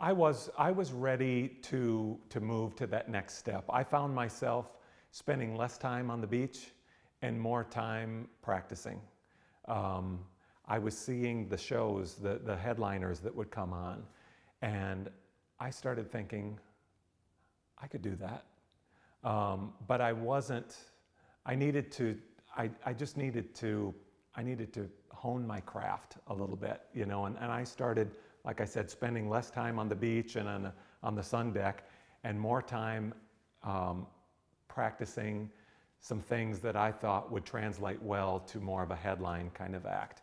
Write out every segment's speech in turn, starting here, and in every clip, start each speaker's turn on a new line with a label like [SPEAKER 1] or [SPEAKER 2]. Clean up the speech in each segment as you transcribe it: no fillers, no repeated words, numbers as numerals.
[SPEAKER 1] I was ready to move to that next step. I found myself spending less time on the beach and more time practicing. I was seeing the shows, the headliners that would come on, and I started thinking, I could do that. But I wasn't, I needed to, I just needed to, I needed to hone my craft a little bit, you know, and I started, like I said, spending less time on the beach and on the sun deck and more time practicing some things that I thought would translate well to more of a headline kind of act.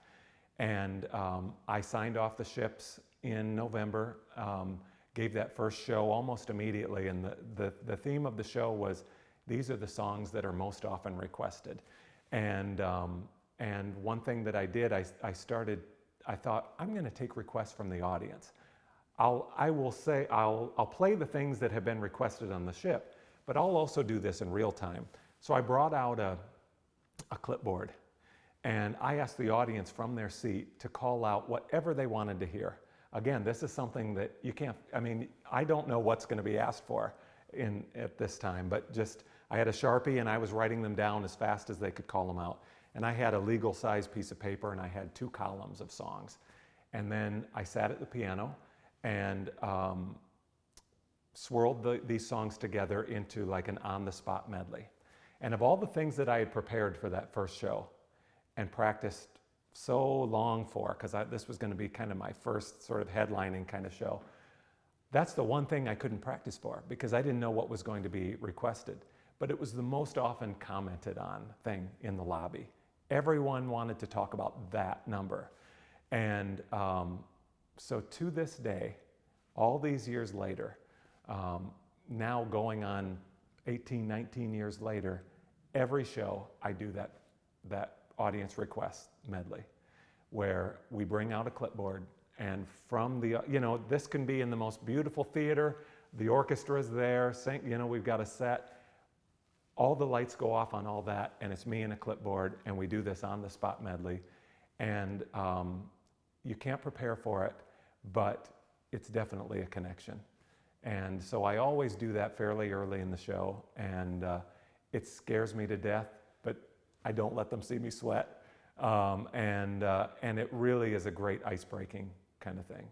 [SPEAKER 1] And I signed off the ships in November, gave that first show almost immediately, and the theme of the show was, these are the songs that are most often requested. And one thing that I did, I thought, I'm going to take requests from the audience. I'll play the things that have been requested on the ship, but I'll also do this in real time. So I brought out a clipboard, and I asked the audience from their seat to call out whatever they wanted to hear. Again, this is something that you can't, I mean, I don't know what's going to be asked for at this time, but just, I had a Sharpie and I was writing them down as fast as they could call them out. And I had a legal size piece of paper and I had 2 columns of songs. And then I sat at the piano and swirled these songs together into like an on-the-spot medley. And of all the things that I had prepared for that first show and practiced so long for, because this was going to be kind of my first sort of headlining kind of show, that's the one thing I couldn't practice for because I didn't know what was going to be requested. But it was the most often commented on thing in the lobby. Everyone wanted to talk about that number. And so to this day, all these years later, now going on 18, 19 years later, every show I do that audience request medley where we bring out a clipboard, and from the, you know, this can be in the most beautiful theater, the orchestra's there, you know, we've got a set, all the lights go off on all that, and it's me and a clipboard, and we do this on the spot medley. And you can't prepare for it, but it's definitely a connection. And so I always do that fairly early in the show, and it scares me to death, but I don't let them see me sweat. And it really is a great ice-breaking kind of thing.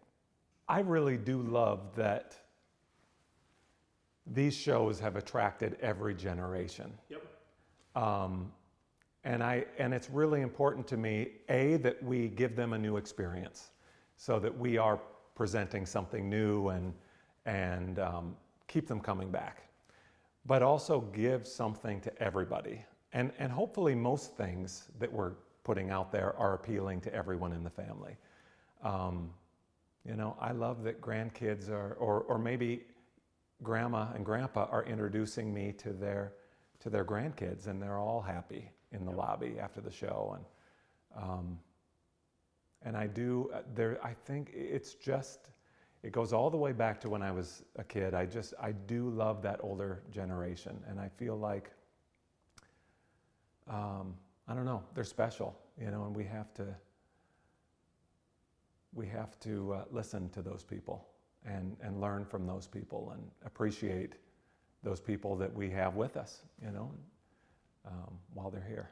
[SPEAKER 1] I really do love that these shows have attracted every generation.
[SPEAKER 2] Yep.
[SPEAKER 1] And it's really important to me, A, that we give them a new experience so that we are presenting something new and keep them coming back. But also give something to everybody. And hopefully most things that we're putting out there are appealing to everyone in the family. You know, I love that grandkids or maybe grandma and grandpa are introducing me to their grandkids, and they're all happy in the lobby after the show. And I think it's just, it goes all the way back to when I was a kid. I do love that older generation, and I feel like, I don't know, they're special, you know, and we have to listen to those people and learn from those people and appreciate those people that we have with us, you know, while they're here.